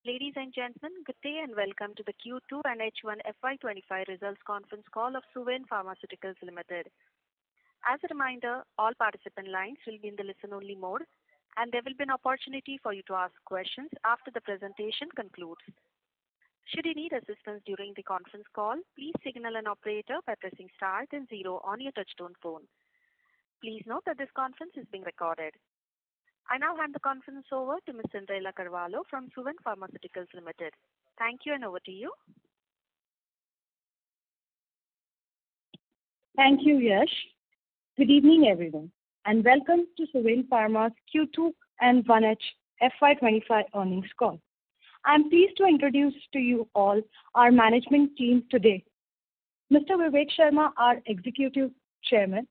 Ladies and gentlemen, good day and welcome to the Q2 and H1FY25 results conference call of Suven Pharmaceuticals Limited. As a reminder, all participant lines will be in the listen-only mode, and there will be an opportunity for you to ask questions after the presentation concludes. Should you need assistance during the conference call, please signal an operator by pressing star then 0 on your touchtone phone. Please note that this conference is being recorded. I now hand the conference over to Ms. Cinderella Carvalho from Suven Pharmaceuticals Limited. Thank you, and over to you. Thank you, Yash. Good evening, everyone, and welcome to Suven Pharma's Q2 and 1H FY25 earnings call. I am pleased to introduce to you all our management team today. Mr. Vivek Sharma, our Executive Chairman,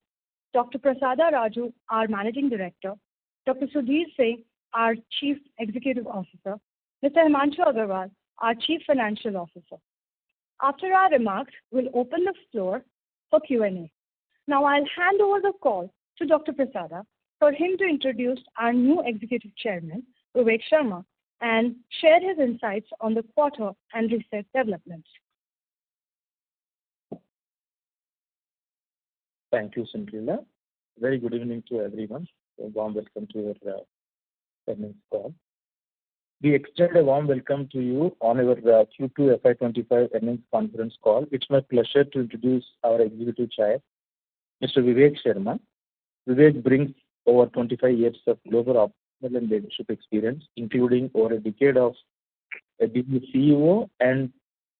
Dr. Prasada Raju, our Managing Director, Dr. Sudhir Singh, our Chief Executive Officer, Mr. Himanshu Agarwal, our Chief Financial Officer. After our remarks, we'll open the floor for Q&A. Now I'll hand over the call to Dr. Prasada for him to introduce our new Executive Chairman, Vivek Sharma, and share his insights on the quarter and recent developments. Thank you, Cinderella. Very good evening to everyone. A warm welcome to your earnings call. We extend a warm welcome to you on our Q2 FY25 earnings conference call. It's my pleasure to introduce our Executive Chair, Mr. Vivek Sharma. Vivek brings over 25 years of global operational and leadership experience, including over a decade of being the CEO and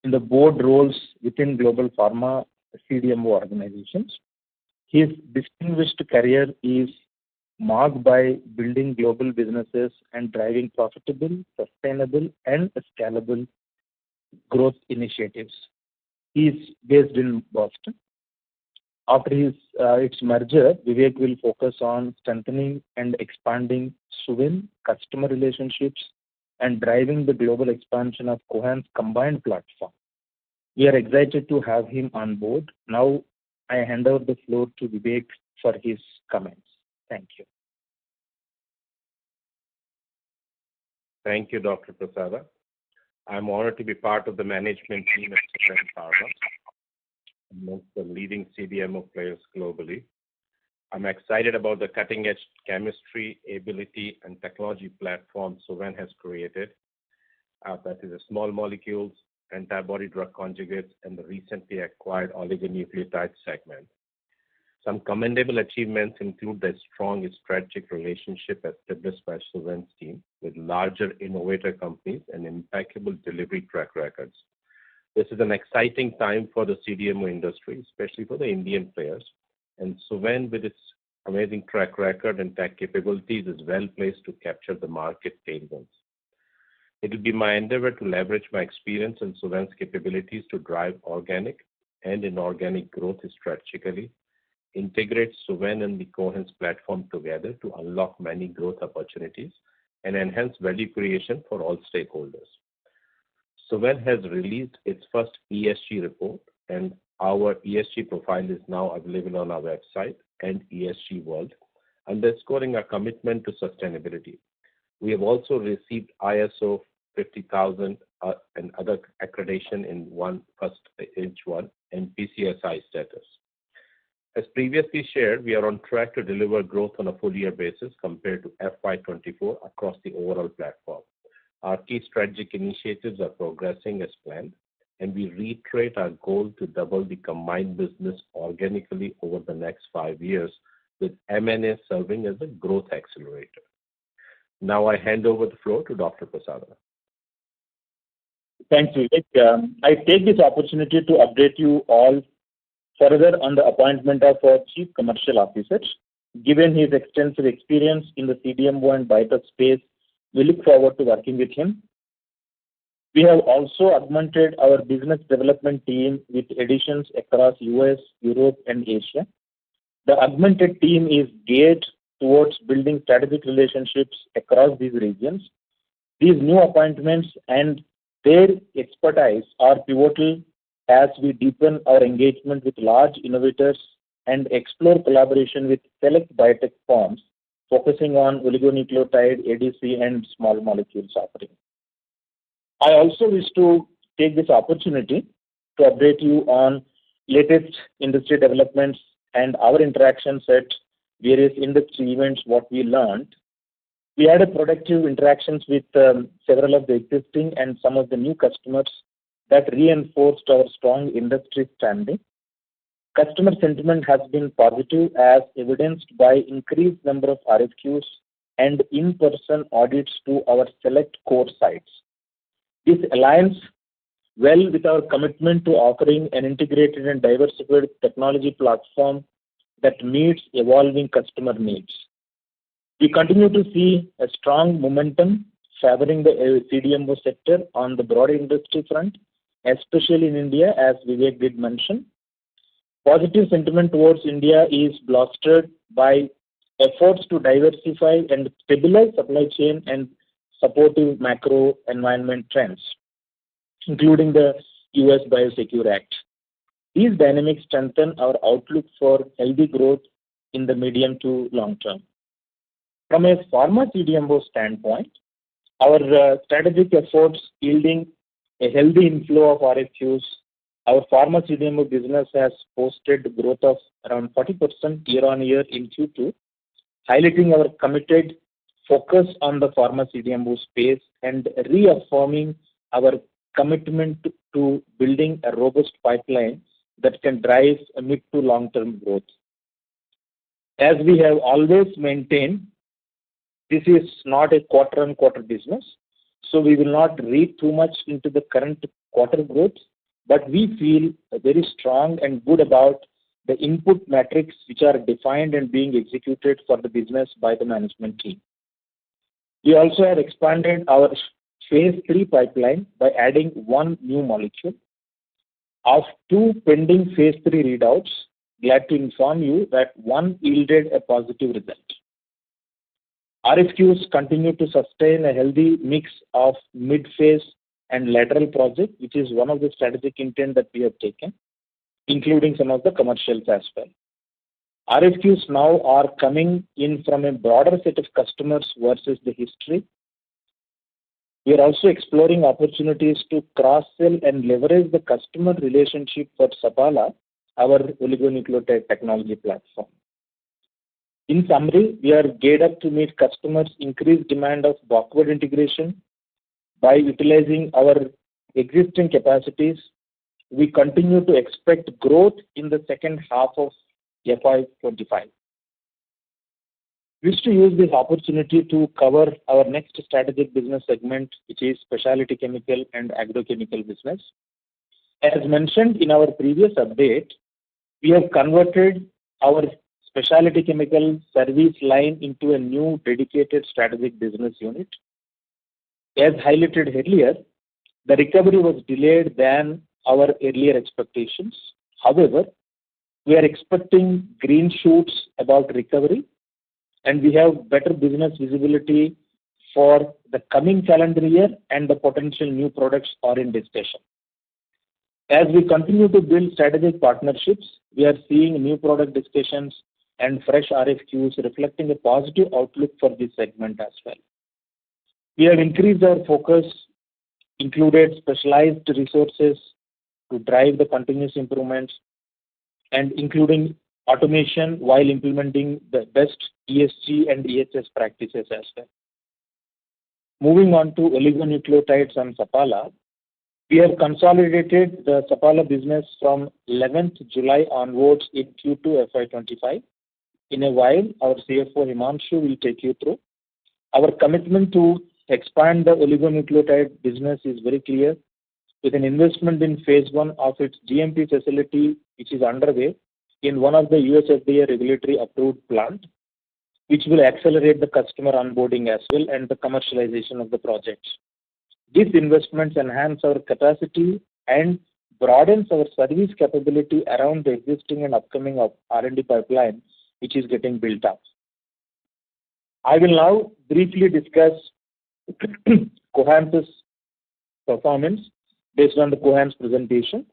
in the board roles within global pharma CDMO organizations. His distinguished career is marked by building global businesses and driving profitable, sustainable, and scalable growth initiatives. He is based in Boston. After its merger, Vivek will focus on strengthening and expanding Suven customer relationships and driving the global expansion of Cohance's combined platform. We are excited to have him on board. Now I hand over the floor to Vivek for his comments. Thank you. Thank you, Dr. Prasada. I'm honored to be part of the management team at Suven Pharma, amongst the leading CDMO players globally. I'm excited about the cutting-edge chemistry, ability, and technology platform Suven has created. That is small molecules, antibody drug conjugates, and the recently acquired oligonucleotide segment. Some commendable achievements include the strong strategic relationship established by Suven's team with larger innovator companies and impeccable delivery track records. This is an exciting time for the CDMO industry, especially for the Indian players, and Suven, with its amazing track record and tech capabilities, is well placed to capture the market tailwinds. It will be my endeavor to leverage my experience and Suven's capabilities to drive organic and inorganic growth strategically, integrate Suven and the Cohance platform together to unlock many growth opportunities and enhance value creation for all stakeholders. Suven has released its first ESG report, and our ESG profile is now available on our website and ESG World, underscoring our commitment to sustainability. We have also received ISO 50000 and other accreditation in first H1 and PCSI status. As previously shared, we are on track to deliver growth on a full year basis compared to FY24 across the overall platform. Our key strategic initiatives are progressing as planned, and we reiterate our goal to double the combined business organically over the next 5 years, with M&A serving as a growth accelerator. Now I hand over the floor to Dr. Prasada. Thanks, Vivek. I take this opportunity to update you all further on the appointment of our Chief Commercial Officer. Given his extensive experience in the CDMO and biotech space, we look forward to working with him. We have also augmented our business development team with additions across US, Europe, and Asia. The augmented team is geared towards building strategic relationships across these regions. These new appointments and their expertise are pivotal as we deepen our engagement with large innovators and explore collaboration with select biotech firms focusing on oligonucleotide, ADC, and small molecules offering. I also wish to take this opportunity to update you on latest industry developments and our interactions at various industry events, what we learned. We had a productive interactions with several of the existing and some of the new customers that reinforced our strong industry standing. Customer sentiment has been positive as evidenced by increased number of RFQs and in-person audits to our select core sites. This aligns well with our commitment to offering an integrated and diversified technology platform that meets evolving customer needs. We continue to see a strong momentum favoring the CDMO sector on the broader industry front, especially in India, as Vivek did mention. Positive sentiment towards India is bolstered by efforts to diversify and stabilize supply chain and supportive macro environment trends, including the US Biosecure Act. These dynamics strengthen our outlook for healthy growth in the medium to long term. From a pharma CDMO standpoint, our strategic efforts yielding a healthy inflow of RFQs. Our pharma CDMO business has posted growth of around 40% year-on-year in Q2, highlighting our committed focus on the pharma CDMO space and reaffirming our commitment to building a robust pipeline that can drive a mid to long-term growth. As we have always maintained, this is not a quarter-on-quarter business, so we will not read too much into the current quarter growth, but we feel very strong and good about the input metrics which are defined and being executed for the business by the management team. We also have expanded our phase 3 pipeline by adding one new molecule. Of two pending phase 3 readouts, glad to inform you that one yielded a positive result. RFQs continue to sustain a healthy mix of mid-phase and lateral project, which is one of the strategic intent that we have taken, including some of the commercials as well. RFQs now are coming in from a broader set of customers versus the history. We are also exploring opportunities to cross-sell and leverage the customer relationship for Sapala, our oligonucleotide technology platform. In summary, we are geared up to meet customers' increased demand of backward integration. By utilizing our existing capacities, we continue to expect growth in the second half of FY25. We wish to use this opportunity to cover our next strategic business segment, which is specialty chemical and agrochemical business. As mentioned in our previous update, we have converted our specialty chemical service line into a new dedicated strategic business unit. As highlighted earlier, the recovery was delayed than our earlier expectations. However, we are expecting green shoots about recovery, and we have better business visibility for the coming calendar year, and the potential new products are in discussion. As we continue to build strategic partnerships, we are seeing new product discussions and fresh RFQs reflecting a positive outlook for this segment as well. We have increased our focus, included specialized resources to drive the continuous improvements, and including automation while implementing the best ESG and EHS practices as well. Moving on to oligonucleotides and Sapala, we have consolidated the Sapala business from 11th July onwards in Q2 FY25. In a while, our CFO Himanshu will take you through. Our commitment to expand the oligonucleotide business is very clear, with an investment in phase 1 of its GMP facility, which is underway in one of the US FDA regulatory approved plant, which will accelerate the customer onboarding as well and the commercialization of the projects. These investments enhance our capacity and broadens our service capability around the existing and upcoming R&D pipeline, which is getting built up. I will now briefly discuss Cohance's performance based on the Cohance presentation.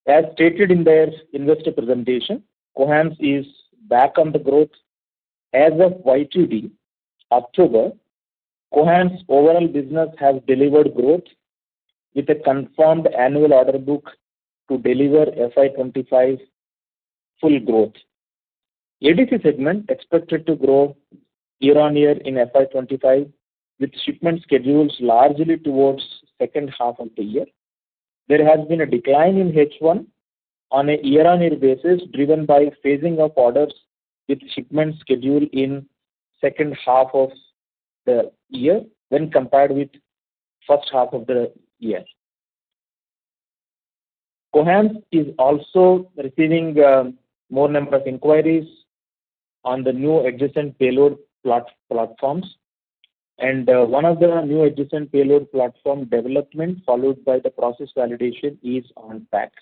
As stated in their investor presentation, Cohance is back on the growth. As of YTD, October, Cohance overall business has delivered growth with a confirmed annual order book to deliver FY25 full growth. ADC segment expected to grow year-on-year in FY25 with shipment schedules largely towards second half of the year. There has been a decline in H1 on a year-on-year basis driven by phasing of orders with shipment schedule in second half of the year when compared with first half of the year. Cohance is also receiving more number of inquiries on the new adjacent payload platforms, and one of the new adjacent payload platform development followed by the process validation is on track.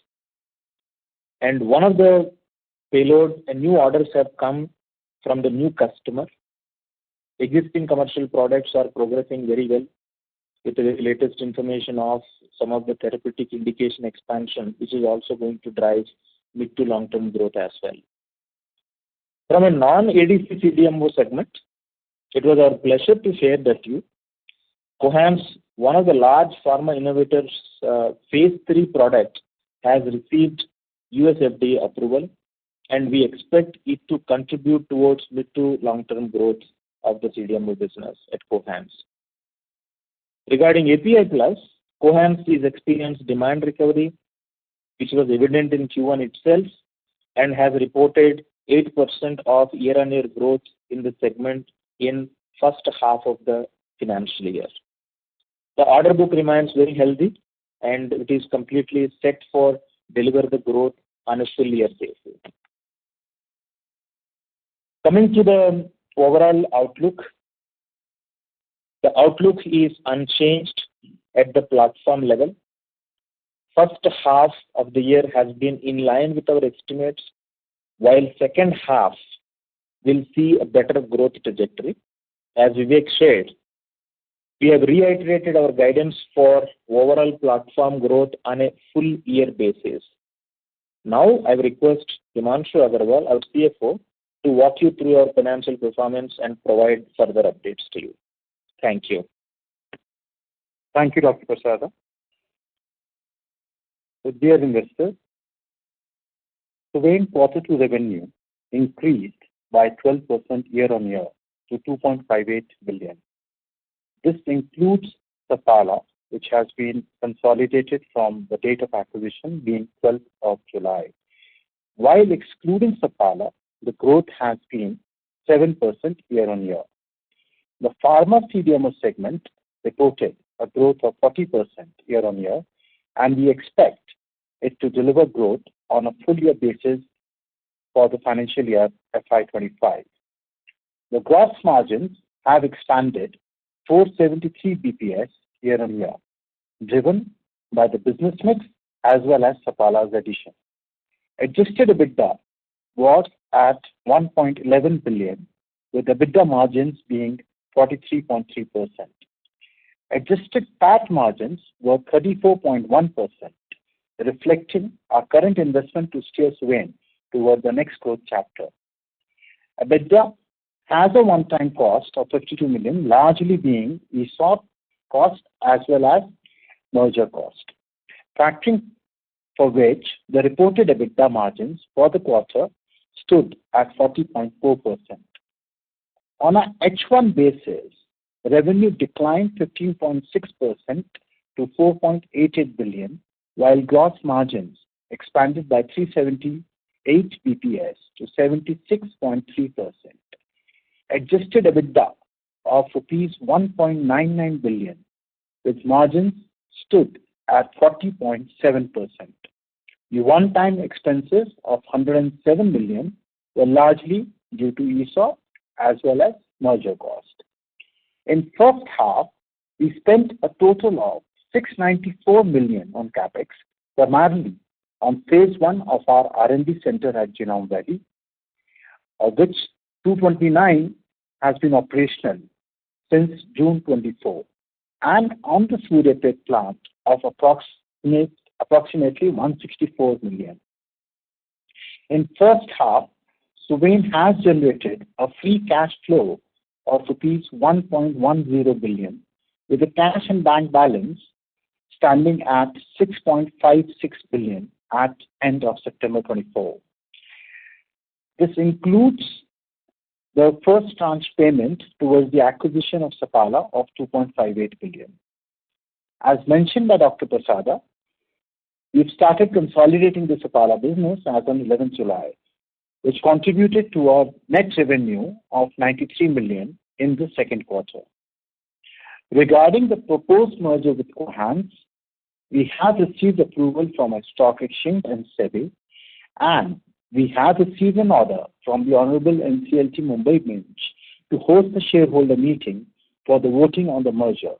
And one of the payload and new orders have come from the new customer. Existing commercial products are progressing very well with the latest information of some of the therapeutic indication expansion, which is also going to drive mid to long-term growth as well. From a non-ADC CDMO segment, it was our pleasure to share that Cohance, one of the large pharma innovators, phase 3 product has received US FDA approval, and we expect it to contribute towards mid to long-term growth of the CDMO business at Cohance. Regarding API Plus, Cohance is experienced demand recovery, which was evident in Q1 itself, and has reported 8% of year-on-year growth in the segment in first half of the financial year. The order book remains very healthy, and it is completely set for deliver the growth on a full year basis. Coming to the overall outlook, the outlook is unchanged at the platform level. First half of the year has been in line with our estimates, while second half will see a better growth trajectory. As Vivek shared, we have reiterated our guidance for overall platform growth on a full year basis. Now, I request Himanshu Agarwal, our CFO, to walk you through our financial performance and provide further updates to you. Thank you. Thank you, Dr. Prasada. So, dear investors, Suven Q2 revenue increased by 12% year-on-year to 2.58 billion. This includes Sapala, which has been consolidated from the date of acquisition being 12th of July. While excluding Sapala, the growth has been 7% year-on-year. The pharma CDMO segment reported a growth of 40% year-on-year, and we expect it to deliver growth on a full year basis for the financial year FY25. The gross margins have expanded 473 bps year-on-year, driven by the business mix as well as Sapala's addition. Adjusted EBITDA was at 1.11 billion, with EBITDA margins being 43.3%. Adjusted PAT margins were 34.1%, reflecting our current investment to steer Suven toward the next growth chapter. EBITDA has a one-time cost of 52 million, largely being ESOP cost as well as merger cost, factoring for which the reported EBITDA margins for the quarter stood at 40.4%. On a H1 basis, revenue declined 15.6% to 4.88 billion, while gross margins expanded by 378 bps to 76.3%. Adjusted EBITDA of rupees 1.99 billion, with margins stood at 40.7%. The one-time expenses of 107 million were largely due to ESOP as well as merger cost. In first half, we spent a total of 694 million on capex, primarily on phase 1 of our R&D center at Genome Valley, of which 229 has been operational since June 24, and on the Suryapet plant of approximately 164 million. In first half, Suven has generated a free cash flow of rupees 1.10 billion, with a cash and bank balance standing at 6.56 billion at end of September 24. This includes the first tranche payment towards the acquisition of Sapala of 2.58 billion. As mentioned by Dr. Prasada, we've started consolidating the Sapala business as on 11th July, which contributed to our net revenue of 93 million in the second quarter. Regarding the proposed merger with Cohance, we have received approval from a stock exchange and SEBI, and we have received an order from the Honorable NCLT Mumbai Bench to host a shareholder meeting for the voting on the merger.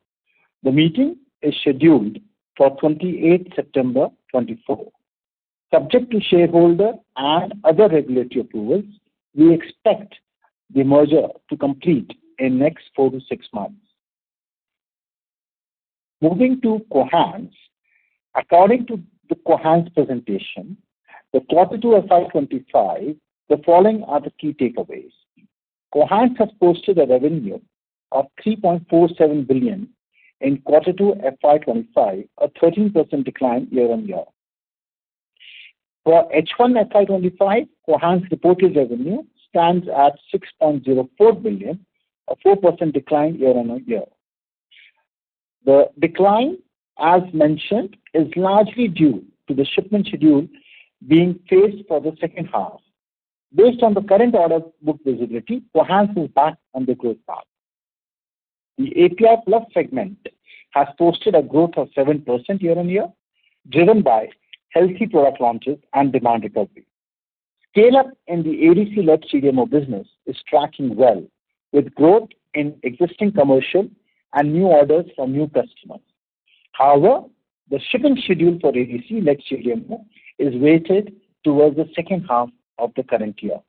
The meeting is scheduled for 28 September 24. Subject to shareholder and other regulatory approvals, we expect the merger to complete in next 4 to 6 months. Moving to Cohance, according to the Cohance presentation, the Q2 FY25, the following are the key takeaways. Cohance has posted a revenue of 3.47 billion in Q2 FY25, a 13% decline year-on-year. For H1 FY25, Cohance reported revenue stands at 6.04 billion, a 4% decline year-on-year. The decline, as mentioned, is largely due to the shipment schedule being phased for the second half. Based on the current order book visibility, Cohance is back on the growth path. The API Plus segment has posted a growth of 7% year-on-year, driven by healthy product launches and demand recovery. Scale-up in the ADC-led CDMO business is tracking well, with growth in existing commercial and new orders from new customers. However, the shipping schedule for ADC-led CDMO is weighted towards the second half of the current year.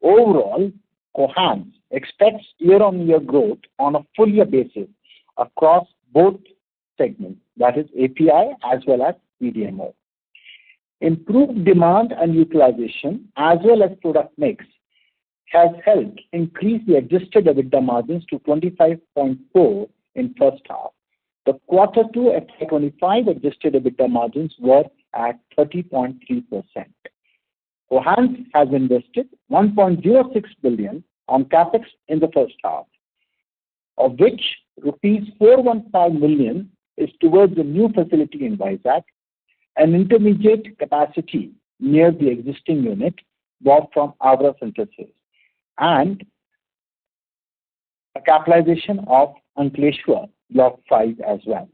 Overall, Cohance expects year-on-year growth on a full-year basis across both segments, that is API as well as CDMO. Improved demand and utilization as well as product mix has helped increase the adjusted EBITDA margins to 25.4% in first half. The Q2 FY25 adjusted EBITDA margins were at 30.3%. Cohance has invested 1.06 billion on capex in the first half, of which rupees 415 million is towards the new facility in Vizag, an intermediate capacity near the existing unit bought from Avra Synthesis, and a capitalization of Ankleshwar Block 5 as well.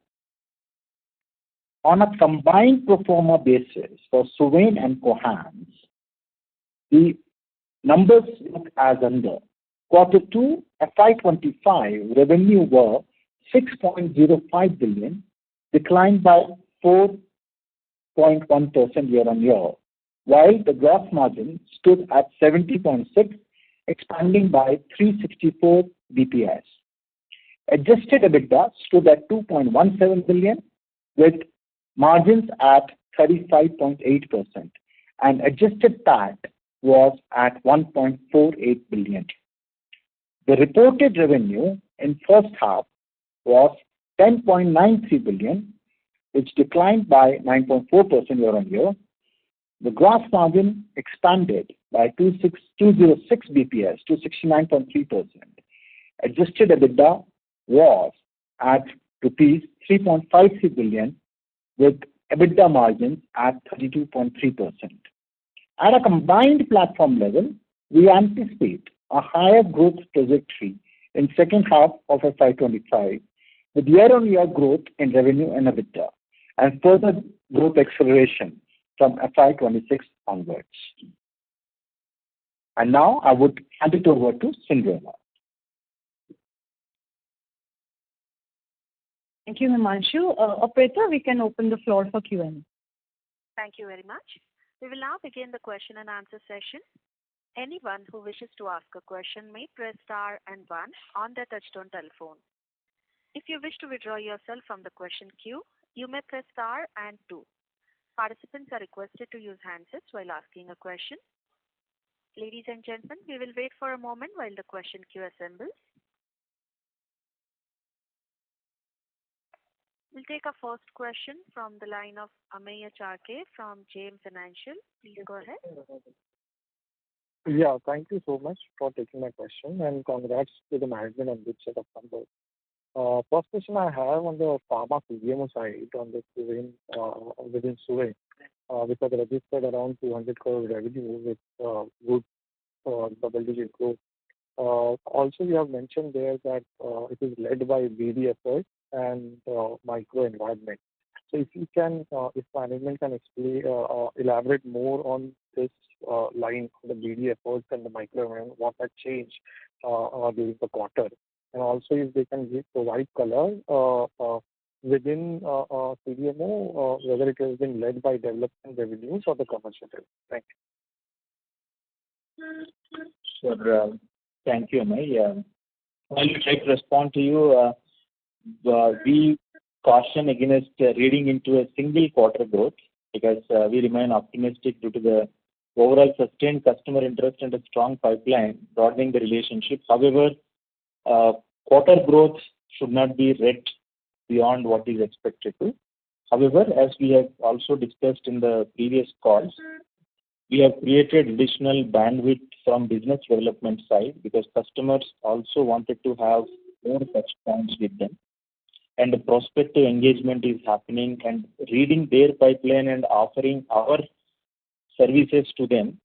On a combined pro forma basis for Suven and Cohance, the numbers look as under. Q2 FY25 revenue were 6.05 billion, declined by 4.1% year-on-year, while the gross margin stood at 70.6%, expanding by 364 bps. Adjusted EBITDA stood at 2.17 billion, with margins at 35.8%, and adjusted PAT was at 1.48 billion. The reported revenue in first half was 10.93 billion, which declined by 9.4% year-on-year. The gross margin expanded by 206 bps to 69.3%. Adjusted EBITDA was at rupees 3.53 billion, with EBITDA margins at 32.3%. At a combined platform level, we anticipate a higher growth trajectory in second half of FY25, with year-on-year growth in revenue and EBITDA, and further growth acceleration from FY26 onwards. And now I would hand it over to Cinderella. Thank you, Himanshu. Operator, we can open the floor for Q&A. Thank you very much. We will now begin the question and answer session. Anyone who wishes to ask a question may press star and 1 on their touchtone telephone. If you wish to withdraw yourself from the question queue, you may press star and 2. Participants are requested to use handsets while asking a question. Ladies and gentlemen, we will wait for a moment while the question queue assembles. We'll take our first question from the line of Ameya Charke from JM Financial. Please go ahead. Yeah, thank you so much for taking my question, and congrats to the management on good set of numbers. First question I have on the pharma CDMO side, on the Suven, within Suven, which has registered around 200 crore revenue with good double-digit growth. Also, you have mentioned there that it is led by BD efforts and micro environment. So if you can, if management can explain, elaborate more on this line, the BD efforts and the micro environment, what had changed during the quarter, and also if they can provide color within CDMO, whether it has been led by development revenues or the commercial revenue. Thank you. Sure. Thank you, Amay. I'll try to respond to you. We caution against reading into a single quarter growth because we remain optimistic due to the overall sustained customer interest and a strong pipeline broadening the relationship. However, quarter growth should not be read beyond what is expected to. However, as we have also discussed in the previous calls, we have created additional bandwidth from business development side because customers also wanted to have more touch points with them. And the prospective engagement is happening, and reading their pipeline and offering our services to them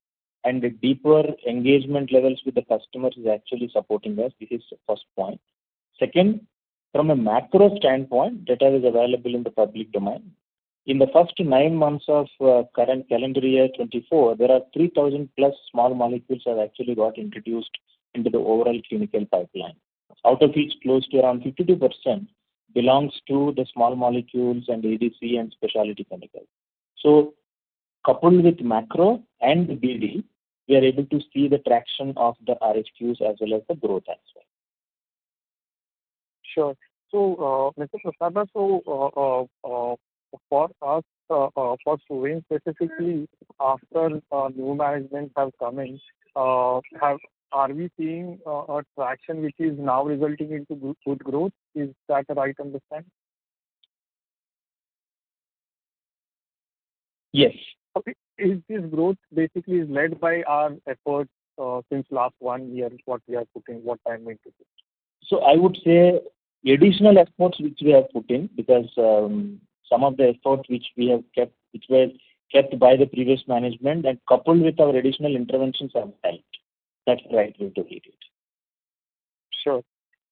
and the deeper engagement levels with the customers is actually supporting us. This is the first point. Second, from a macro standpoint, data is available in the public domain. In the first 9 months of current calendar year 24, there are 3,000 plus small molecules have actually got introduced into the overall clinical pipeline, out of which close to around 52% belongs to the small molecules and ADC and specialty chemicals. So, coupled with macro and BD, we are able to see the traction of the RFQs as well as the growth as well. Sure. So, Mr. Prasada, for us, for Suven specifically, after new management have come in, are we seeing a traction which is now resulting into good growth? Is that the right understanding? Yes. Okay. Is this growth basically led by our efforts since last 1 year, what we are putting, what time into it? So I would say additional efforts which we have put in because some of the efforts which we have kept, which were kept by the previous management and coupled with our additional interventions have helped. That's the right way to read it. Sure.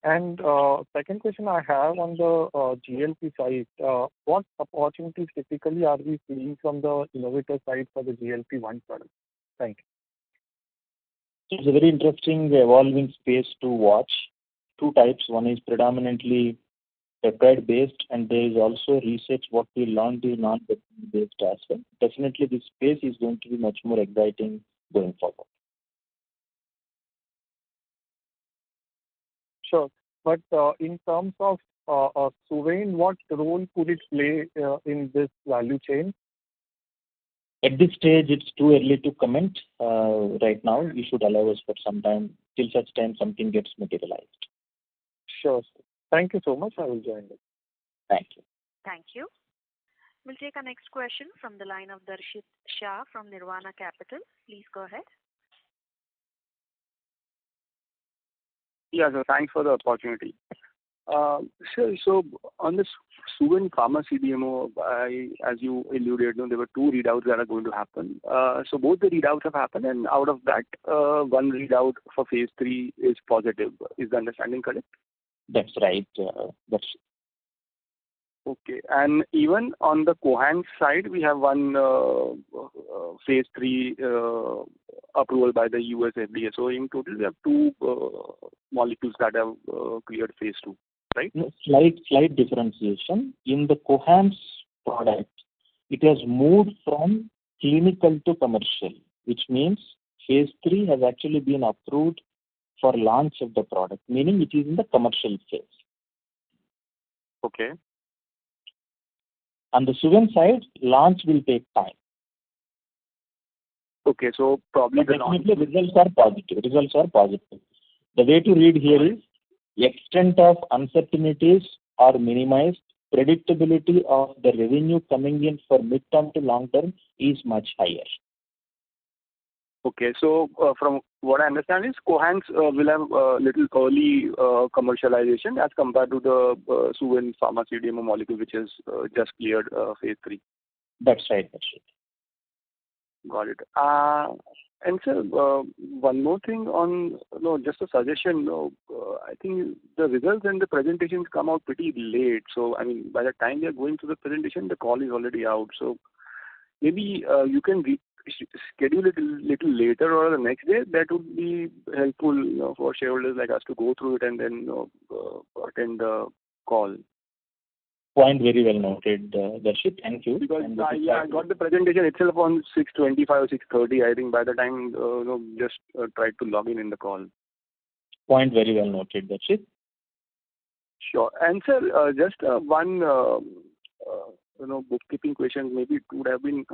And second question I have on the GLP side, what opportunities typically are we seeing from the innovator side for the GLP-1 product? Thank you. It's a very interesting evolving space to watch. Two types. One is predominantly peptide based, and there is also research what we learned is non-peptide based as well. Definitely, this space is going to be much more exciting going forward. Sure. But in terms of Suven, what role could it play in this value chain? At this stage, it's too early to comment. Right now, we should allow us for some time till such time something gets materialized. Sure. Thank you so much. I will join this. Thank you. Thank you. We'll take our next question from the line of Darshit Shah from Nirvana Capital. Please go ahead. Yeah, so thanks for the opportunity. Sure, so on this Suven Pharma CDMO, as you alluded, there were 2 readouts that are going to happen. So both the readouts have happened, and out of that, 1 readout for phase 3 is positive. Is the understanding correct? That's right. That's okay. And even on the Cohance side, we have 1 phase 3 approval by the US FDA. So in total, we have 2 molecules that have cleared phase 2, right? no, slight differentiation. In the Cohance product, it has moved from clinical to commercial, which means phase 3 has actually been approved for launch of the product, meaning it is in the commercial phase. Okay. On the Suven side, launch will take time. Okay, so probably But definitely results are positive. Results are positive. The way to read here is extent of uncertainties are minimized predictability of the revenue coming in for mid-term to long-term is much higher. Okay. So from what I understand is Cohance will have a little early commercialization as compared to the Suven Pharma CDMO molecule, which is just cleared phase 3. That's right. That's it. Got it. And sir, one more thing on, just a suggestion. I think the results and the presentations come out pretty late. So, I mean, by the time they are going through the presentation, the call is already out. So maybe you can schedule it a little later or the next day. That would be helpful for shareholders like us to go through it and then attend the call. Point very well noted, Darshit. Thank you. Because I got the presentation itself on 6:25 or 6:30. I think by the time just tried to log in the call. Point very well noted, Darshit. Sure. And sir, just one bookkeeping question. Maybe it would have been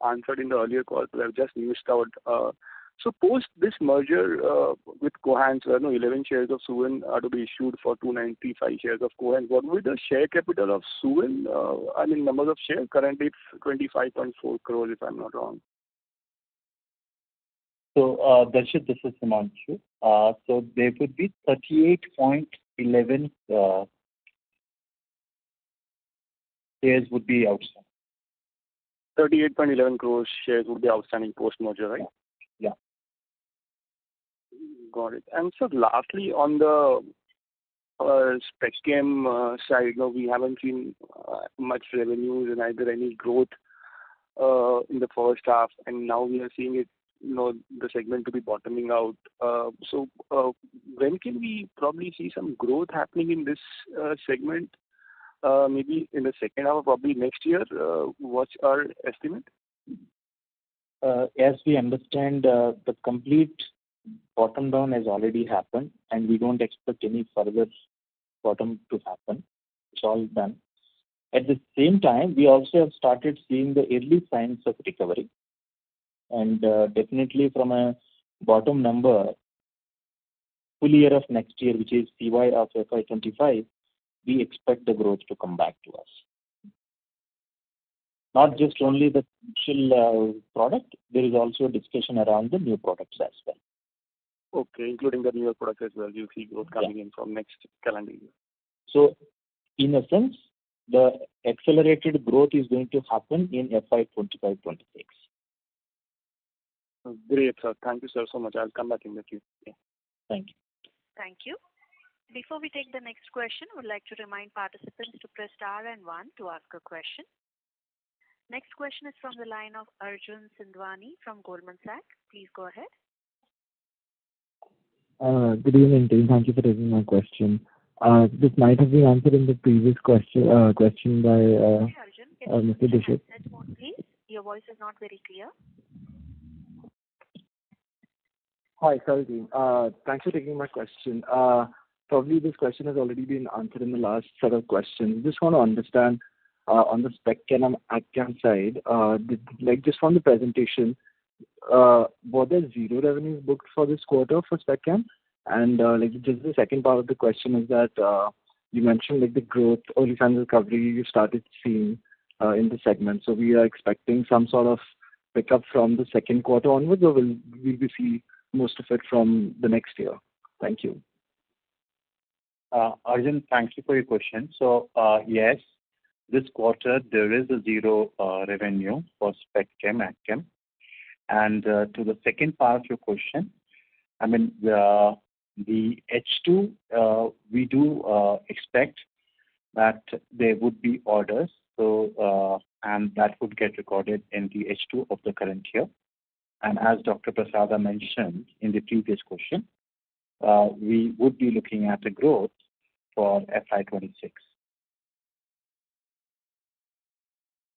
answered in the earlier call, but I've just missed out. So post this merger with Cohance, 11 shares of Suven are to be issued for 295 shares of Cohance. What will be the share capital of Suven? I mean, numbers of shares. Currently, it's 25.4 crores, if I'm not wrong. So, Darshit, this is Himanshu. So there would be 38.11 shares would be outstanding. 38.11 crores shares would be outstanding post-merger, right? Yeah. Got it. And so lastly, on the Spec Chem side, we haven't seen much revenues and either any growth in the first half, and now we are seeing it, the segment to be bottoming out. So when can we probably see some growth happening in this segment? Maybe in the second half, probably next year. What's our estimate? As we understand, the complete bottom down has already happened, and we don't expect any further bottom to happen. It's all done. At the same time, we also have started seeing the early signs of recovery. And definitely from a bottom number, full year of next year, which is CY of FY25, we expect the growth to come back to us. Not just only the initial product, there is also a discussion around the new products as well. Okay, including the newer products as well. You see growth coming in from next calendar year. So, in a sense, the accelerated growth is going to happen in FY25-26. Great, sir. Thank you, sir, so much. I'll come back in the queue. Yeah. Thank you. Thank you. Before we take the next question, I would like to remind participants to press star and 1 to ask a question. Next question is from the line of Arjun Sindwani from Goldman Sachs. Please go ahead. Good evening, team. Thank you for taking my question. This might have been answered in the previous question by Mr. Dishit. Please, your voice is not very clear. Hi, sorry, team. Thanks for taking my question. Probably this question has already been answered in the last set of questions. Just want to understand on the Spec Chem and AgChem side, just from the presentation, were there zero revenues booked for this quarter for Spec Chem? And just the second part of the question is that you mentioned the growth, early signs of recovery you started seeing in the segment. So we are expecting some sort of pickup from the second quarter onwards, or will we see most of it from the next year? Thank you. Arjun, thank you for your question. So, yes, this quarter there is a zero revenue for Spec Chem, AgChem. And to the second part of your question, I mean, the H2, we do expect that there would be orders, so and that would get recorded in the H2 of the current year. And as Dr. Prasada mentioned in the previous question, we would be looking at a growth for FY26.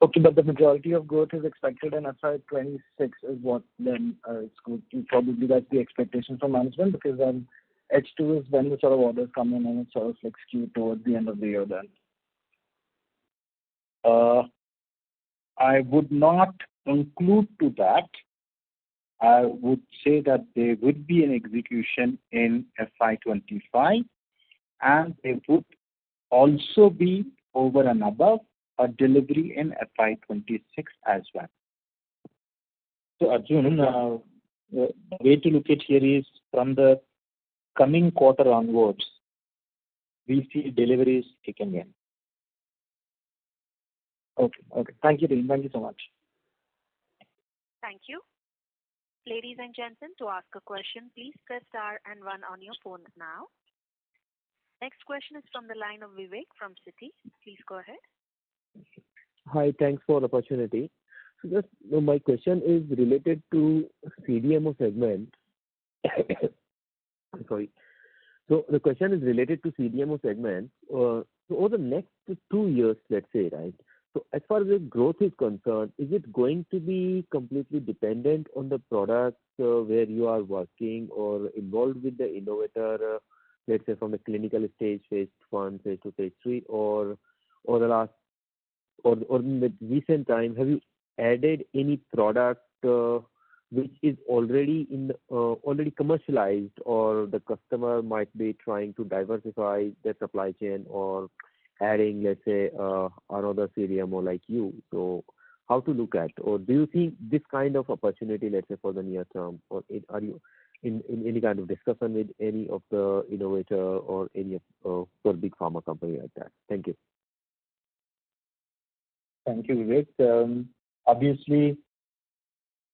Okay, but the majority of growth is expected in FY26 is what then it's good to probably that's the expectation from management, because then H2 is when the sort of orders come in and it's sort of skewed towards the end of the year then. I would not conclude to that. I would say that there would be an execution in FY25, and there would also be over and above a delivery in FY26 as well. So Arjun, the way to look at here is from the coming quarter onwards, we see deliveries kicking in. Okay. Thank you, Dean. Thank you so much. Thank you. Ladies and gentlemen, to ask a question, please press star and one on your phone now. Next question is from the line of Vivek from Citi. Please go ahead. Hi, thanks for the opportunity. So just my question is related to CDMO segment. Sorry. So the question is related to CDMO segment. So over the next 2 years, let's say, right? So as far as the growth is concerned, is it going to be completely dependent on the products where you are working or involved with the innovator, let's say from the clinical stage, phase 1, phase 2, phase 3, or in the recent time, have you added any product which is already already commercialized, or the customer might be trying to diversify their supply chain or adding, let's say, another CDMO like you? So how to look at, or do you think this kind of opportunity, let's say, for the near term, or are you in any kind of discussion with any of the innovator or any of for big pharma company like that? Thank you. Thank you, Vivek. Obviously,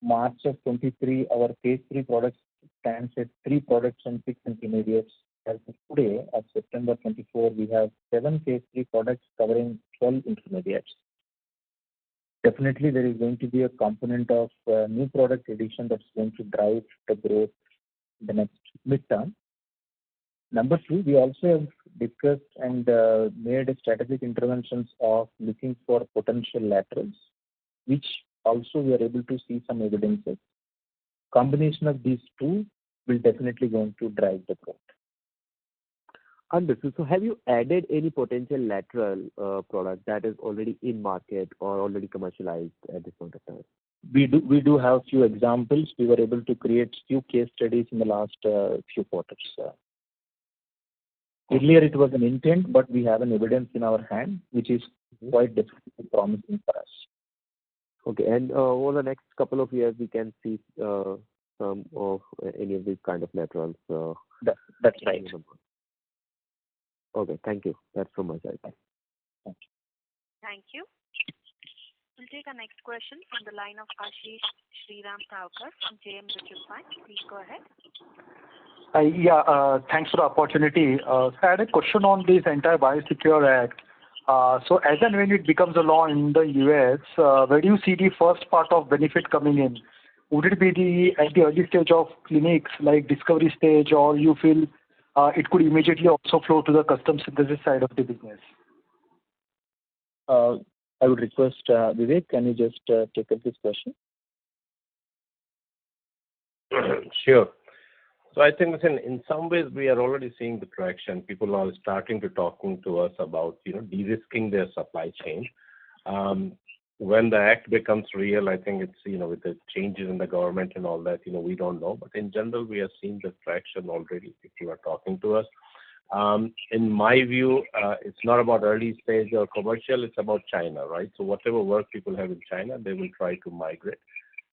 March of 23, our phase 3 products stands at 3 products and 6 intermediates. As of today, at September 24, we have 7 phase 3 products covering 12 intermediates. Definitely, there is going to be a component of new product addition that's going to drive the growth in the next midterm. Number 2, we also have discussed and made strategic interventions of looking for potential laterals, which also we are able to see some evidences. Combination of these 2 will definitely going to drive the growth. Understood. So have you added any potential lateral product that is already in market or already commercialized at this point of time? We do have few examples. We were able to create few case studies in the last few quarters. Earlier it was an intent, but we have an evidence in our hand, which is quite definitely promising for us. Okay, and over the next couple of years, we can see some of any of these kind of laterals. That's right. Okay, thank you. That's from my side. Thank you. Thank you. We'll take our next question from the line of Ashish Sriram Thakur from JM Mutual Fund. Please go ahead. Thanks for the opportunity. So I had a question on this entire Biosecure Act. So as and when it becomes a law in the US, where do you see the first part of benefit coming in? Would it be at the early stage of clinics, like discovery stage, or you feel it could immediately also flow to the custom synthesis side of the business? I would request Vivek, can you just take up this question? Sure. So I think in some ways we are already seeing the traction. People are starting to talking to us about de-risking their supply chain. When the act becomes real, I think it's with the changes in the government and all that, we don't know. But in general, we are seeing the traction already. People are talking to us. In my view, it's not about early stage or commercial. It's about China, right? So whatever work people have in China, they will try to migrate.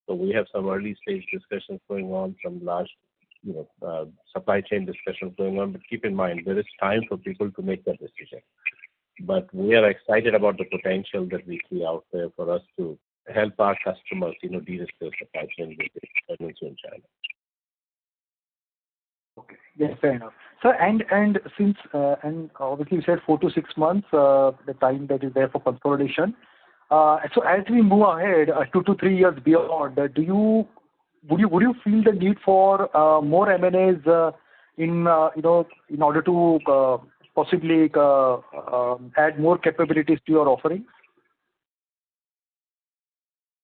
So we have some early stage discussions going on, some large supply chain discussions going on, but keep in mind, there is time for people to make that decision. But we are excited about the potential that we see out there for us to help our customers, de-risk their supply chain with dependency in China. Okay. Yes, fair enough. So, and since, and obviously you said 4 to 6 months, the time that is there for consolidation. So as we move ahead, 2 to 3 years beyond, would you feel the need for more M&As in order to possibly add more capabilities to your offerings?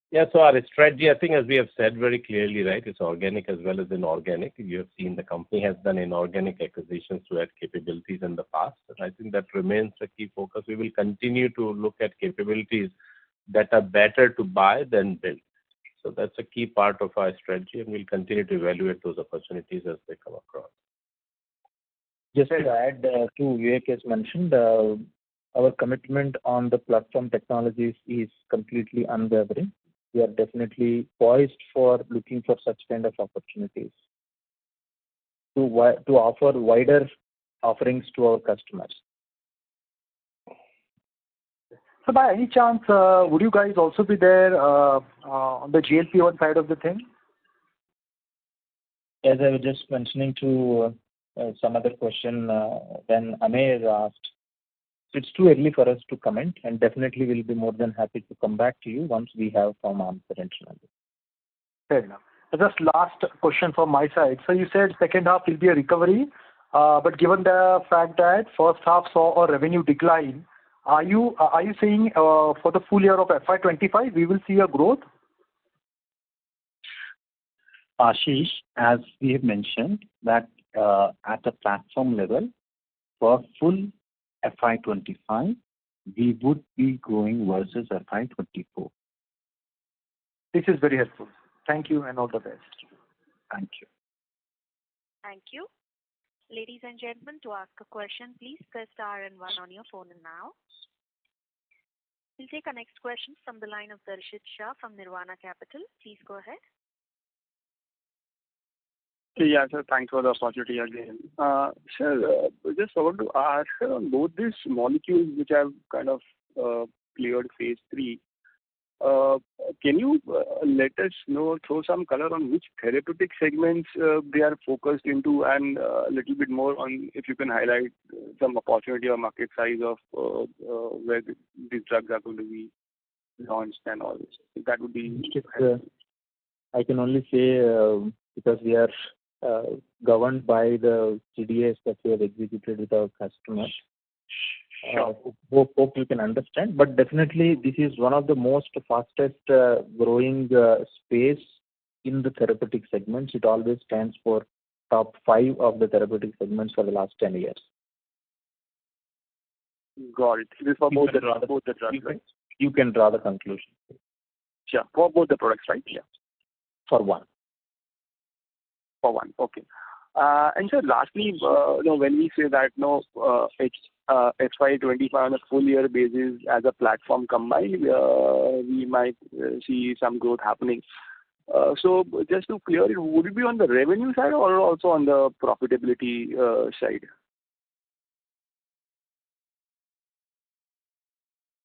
Yeah, so our strategy, I think, as we have said very clearly, right, it's organic as well as inorganic. You have seen the company has done inorganic acquisitions to add capabilities in the past, and I think that remains a key focus. We will continue to look at capabilities that are better to buy than build. So that's a key part of our strategy, and we'll continue to evaluate those opportunities as they come across. Just to add to Vivek has mentioned, our commitment on the platform technologies is completely unwavering. We are definitely poised for looking for such kind of opportunities to offer wider offerings to our customers. So by any chance, would you guys also be there on the GLP-1 side of the thing? As I was just mentioning to some other question when Amey asked, it's too early for us to comment, and definitely we'll be more than happy to come back to you once we have some answer internally. Fair enough. So just last question from my side. So you said second half will be a recovery, but given the fact that first half saw a revenue decline, are you saying for the full year of FY25 we will see a growth? Ashish, as we have mentioned, that at the platform level, for full FY25, we would be growing versus FY24. This is very helpful. Thank you and all the best. Thank you. Thank you. Ladies and gentlemen, to ask a question, please press star and one on your phone now. We'll take our next question from the line of Darshit Shah from Nirvana Capital. Please go ahead. Yeah, sir. Thanks for the opportunity again. Sir, just want to ask on both these molecules which have kind of cleared phase 3. Can you let us know, throw some color on which therapeutic segments they are focused into, and a little bit more on if you can highlight some opportunity or market size of where these drugs are going to be launched and all this. That would be. I can only say because we are governed by the CDAs that we have executed with our customers. Sure. Hope you can understand, but definitely this is one of the most fastest growing space in the therapeutic segments. It always stands for top 5 of the therapeutic segments for the last 10 years. Got it. This is for both the drugs, right? You can draw the conclusion. Sure. For both the products, right? Yeah. For one. For one. Okay. And so lastly, when we say that FY25 on a full year basis as a platform combined, we might see some growth happening. So just to clear it, would it be on the revenue side or also on the profitability side?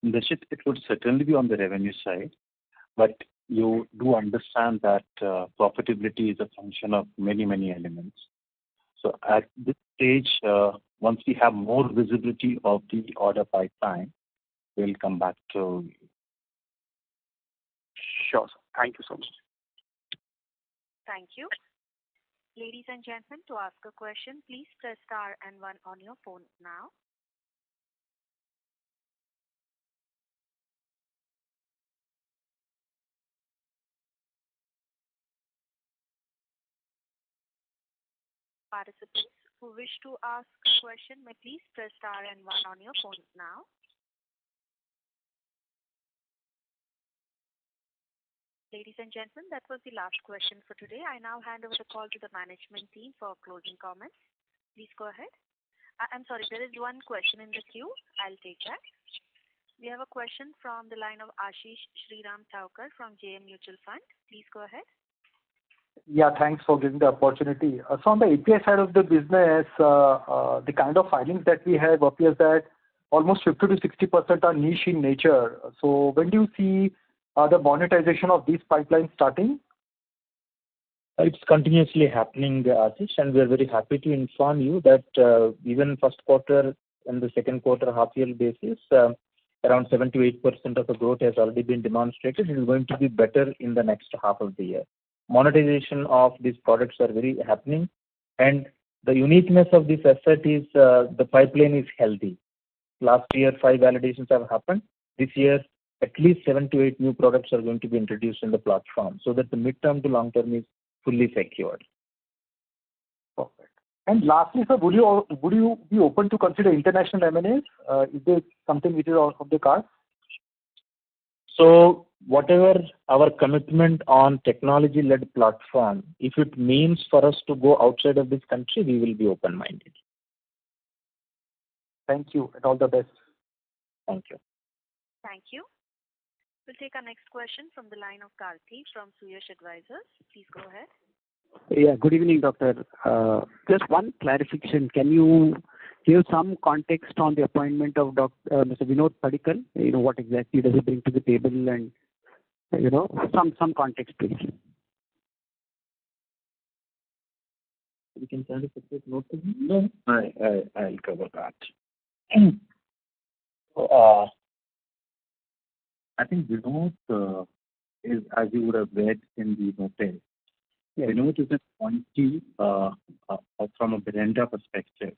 Nishit, it would certainly be on the revenue side, but you do understand that profitability is a function of many, many elements. So at this stage, once we have more visibility of the order pipeline, we'll come back to you. Sure, sir. Thank you so much. Thank you. Ladies and gentlemen, to ask a question, please press star and one on your phone now. Participants who wish to ask a question may please press star and one on your phone now. Ladies and gentlemen, that was the last question for today. I now hand over the call to the management team for closing comments. Please go ahead. I'm sorry, there is one question in the queue. I'll take that. We have a question from the line of Ashish Sriram Thaukar from JM Mutual Fund. Please go ahead. Yeah, thanks for giving the opportunity. So on the API side of the business, the kind of filings that we have appears that almost 50 to 60% are niche in nature. So when do you see the monetization of these pipelines starting? It's continuously happening, Ashish, and we are very happy to inform you that even first quarter and the second quarter half-year basis, around 7 to 8% of the growth has already been demonstrated. It is going to be better in the next half of the year. Monetization of these products are very happening, and the uniqueness of this asset is the pipeline is healthy. Last year, 5 validations have happened. This year, at least 7 to 8 new products are going to be introduced in the platform, so that the midterm to long term is fully secured. Perfect. And lastly, sir, would you be open to consider international M&As? Is there something which is off the cards? So whatever our commitment on technology-led platform, if it means for us to go outside of this country, we will be open-minded. Thank you and all the best. Thank you. Thank you. We'll take our next question from the line of Karthi from Suyash Advisors. Please go ahead. Yeah, good evening, doctor. Just one clarification. Can you give some context on the appointment of Mr. Vinod Padikkal? What exactly does he bring to the table, and some context, please. We can send a separate note to him? No, I'll cover that. So, I think Vinod is, as you would have read in the notice, Vinod is an appointee from a Berenda perspective.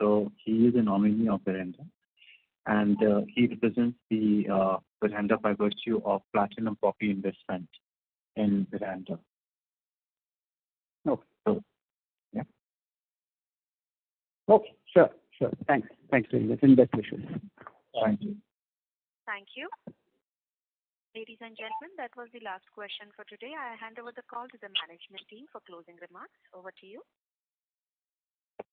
So he is a nominee of Berenda, and he represents the Berenda by virtue of Platinum Poppy investment in Berenda. Okay. So, yeah. Okay, sure. Thanks very much, and best wishes. Thank you. Thank you. Ladies and gentlemen, that was the last question for today. I hand over the call to the management team for closing remarks. Over to you.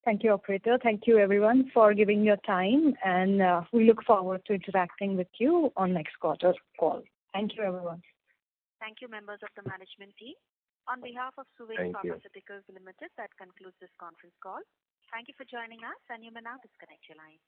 Thank you, operator. Thank you, everyone, for giving your time, and we look forward to interacting with you on next quarter call. Thank you, everyone. Thank you, members of the management team. On behalf of Suven Thank you. Pharmaceuticals Limited, that concludes this conference call. Thank you for joining us, and you may now disconnect your lines.